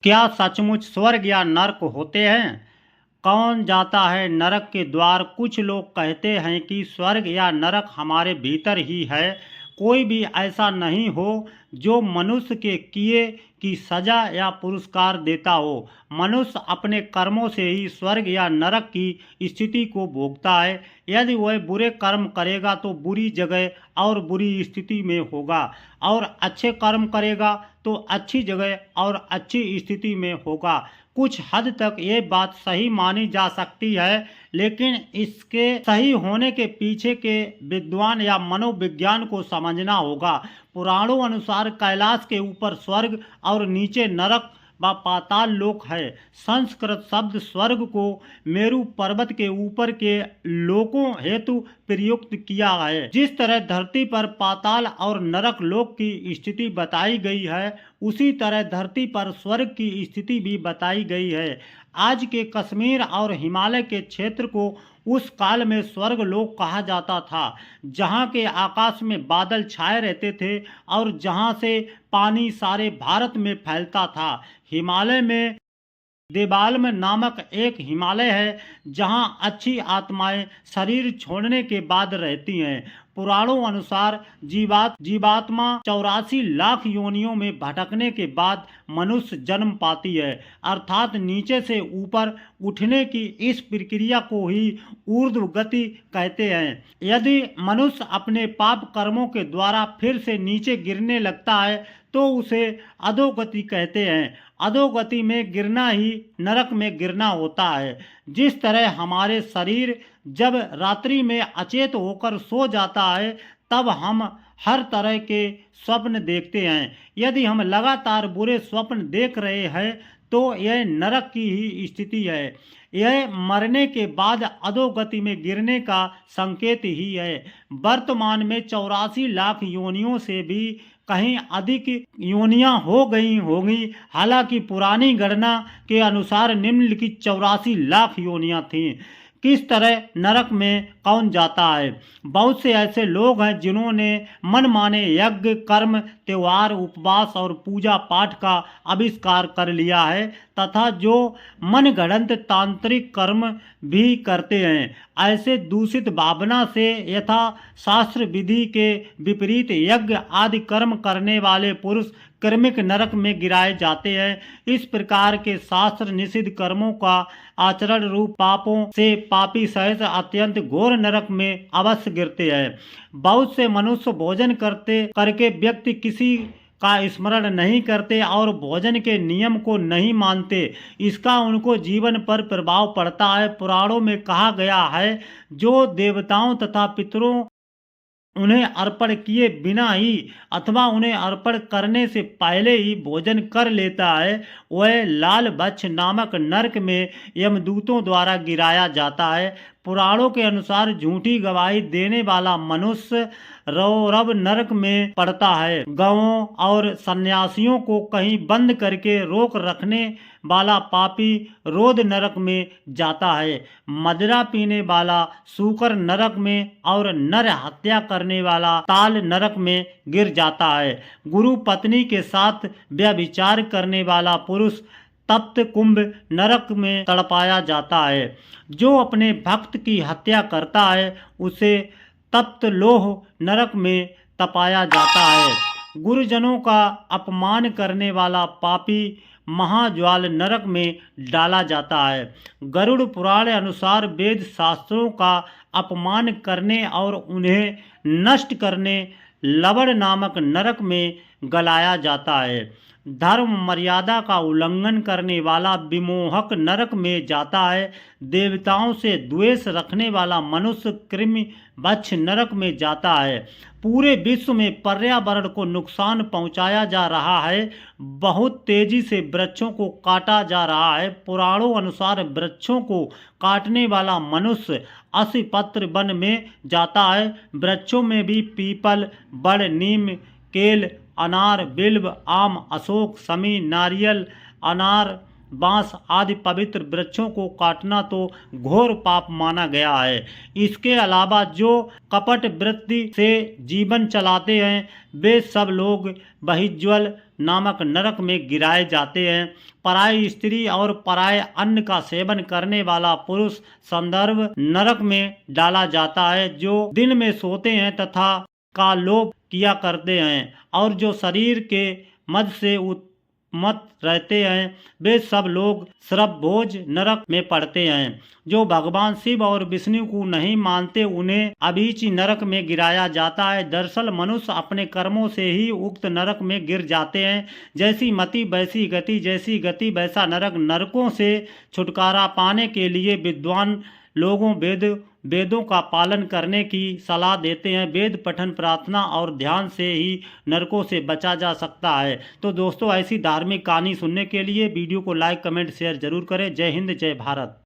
क्या सचमुच स्वर्ग या नरक होते हैं? कौन जाता है नरक के द्वार? कुछ लोग कहते हैं कि स्वर्ग या नरक हमारे भीतर ही है। कोई भी ऐसा नहीं हो जो मनुष्य के किए की सजा या पुरस्कार देता हो। मनुष्य अपने कर्मों से ही स्वर्ग या नरक की स्थिति को भोगता है। यदि वह बुरे कर्म करेगा तो बुरी जगह और बुरी स्थिति में होगा, और अच्छे कर्म करेगा तो अच्छी जगह और अच्छी स्थिति में होगा। कुछ हद तक ये बात सही मानी जा सकती है, लेकिन इसके सही होने के पीछे के विद्वान या मनोविज्ञान को समझना होगा। पुराणों अनुसार कैलाश के ऊपर स्वर्ग और नीचे नरक व पाताल लोक है। संस्कृत शब्द स्वर्ग को मेरु पर्वत के ऊपर के लोकों हेतु प्रयुक्त किया है। जिस तरह धरती पर पाताल और नरक लोक की स्थिति बताई गई है, उसी तरह धरती पर स्वर्ग की स्थिति भी बताई गई है। आज के कश्मीर और हिमालय के क्षेत्र को उस काल में स्वर्ग लोक कहा जाता था, जहाँ के आकाश में बादल छाए रहते थे और जहाँ से पानी सारे भारत में फैलता था। हिमालय में देवाल्म नामक एक हिमालय है, जहाँ अच्छी आत्माएं शरीर छोड़ने के बाद रहती हैं। पुराणों अनुसार जीवात्मा 84 लाख योनियों में भटकने के बाद मनुष्य जन्म पाती है, अर्थात नीचे से ऊपर उठने की इस प्रक्रिया को ही ऊर्ध्व गति कहते हैं। यदि मनुष्य अपने पाप कर्मों के द्वारा फिर से नीचे गिरने लगता है तो उसे अधोगति कहते हैं। अधोगति में गिरना ही नरक में गिरना होता है। जिस तरह हमारे शरीर जब रात्रि में अचेत होकर सो जाता है, तब हम हर तरह के स्वप्न देखते हैं। यदि हम लगातार बुरे स्वप्न देख रहे हैं तो यह नरक की ही स्थिति है। यह मरने के बाद अधोगति में गिरने का संकेत ही है। वर्तमान में 84 लाख योनियों से भी कहीं अधिक योनियां हो गई होंगी। हालांकि पुरानी गणना के अनुसार निम्नलिखित 84 लाख योनियां थीं। किस तरह नरक में कौन जाता है? बहुत से ऐसे लोग हैं जिन्होंने मनमाने यज्ञ, कर्म, त्योहार, उपवास और पूजा पाठ का आविष्कार कर लिया है, तथा जो मनगढ़ंत तांत्रिक कर्म भी करते हैं। ऐसे दूषित भावना से यथा शास्त्र विधि के विपरीत यज्ञ आदि कर्म करने वाले पुरुष कर्मिक नरक में गिराए जाते हैं। इस प्रकार के शास्त्र निषिद्ध कर्मों का आचरण रूप पापों से पापी सहज अत्यंत घोर नरक में अवश्य गिरते हैं। बहुत से मनुष्य भोजन करके व्यक्ति किसी का स्मरण नहीं करते और भोजन के नियम को नहीं मानते। इसका उनको जीवन पर प्रभाव पड़ता है। पुराणों में कहा गया है, जो देवताओं तथा पितरों उन्हें अर्पण किए बिना ही अथवा उन्हें अर्पण करने से पहले ही भोजन कर लेता है, वह लाल भक्ष नामक नरक में यमदूतों द्वारा गिराया जाता है। पुराणों के अनुसार झूठी गवाही देने वाला मनुष्य रौरव नरक में पड़ता है। गौओं और सन्यासियों को कहीं बंद करके रोक रखने वाला पापी रोद नरक में जाता है। मदिरा पीने वाला सूकर नरक में और नर हत्या करने वाला ताल नरक में गिर जाता है। गुरु पत्नी के साथ व्यभिचार करने वाला पुरुष तप्त कुंभ नरक में तड़पाया जाता है। जो अपने भक्त की हत्या करता है उसे तप्त लोह नरक में तपाया जाता है। गुरुजनों का अपमान करने वाला पापी महाज्वाल नरक में डाला जाता है। गरुड़ पुराण अनुसार वेद शास्त्रों का अपमान करने और उन्हें नष्ट करने लवण नामक नरक में गलाया जाता है। धर्म मर्यादा का उल्लंघन करने वाला विमोहक नरक में जाता है। देवताओं से द्वेष रखने वाला मनुष्य कृमि भक्ष नरक में जाता है। पूरे विश्व में पर्यावरण को नुकसान पहुंचाया जा रहा है। बहुत तेजी से वृक्षों को काटा जा रहा है। पुराणों अनुसार वृक्षों को काटने वाला मनुष्य असिपत्र वन में जाता है। वृक्षों में भी पीपल, बड़, नीम, केल, अनार, बिल्व, आम, अशोक, शमी, नारियल, अनार, बांस आदि पवित्र वृक्षों को काटना तो घोर पाप माना गया है। इसके अलावा जो कपट वृत्ति से जीवन चलाते हैं, वे सब लोग बहिज्वल नामक नरक में गिराए जाते हैं। पराई स्त्री और पराये अन्न का सेवन करने वाला पुरुष संदर्भ नरक में डाला जाता है। जो दिन में सोते हैं तथा का लोभ किया करते हैं और जो शरीर के मद से मत रहते हैं, वे सब लोग श्रभभोज नरक में पड़ते हैं। जो भगवान शिव और विष्णु को नहीं मानते, उन्हें अभीची नरक में गिराया जाता है। दरअसल मनुष्य अपने कर्मों से ही उक्त नरक में गिर जाते हैं। जैसी मति वैसी गति, जैसी गति वैसा नरक। नरकों से छुटकारा पाने के लिए विद्वान लोगों वेदों का पालन करने की सलाह देते हैं। वेद पठन, प्रार्थना और ध्यान से ही नरकों से बचा जा सकता है। तो दोस्तों, ऐसी धार्मिक कहानी सुनने के लिए वीडियो को लाइक, कमेंट, शेयर जरूर करें। जय हिंद, जय भारत।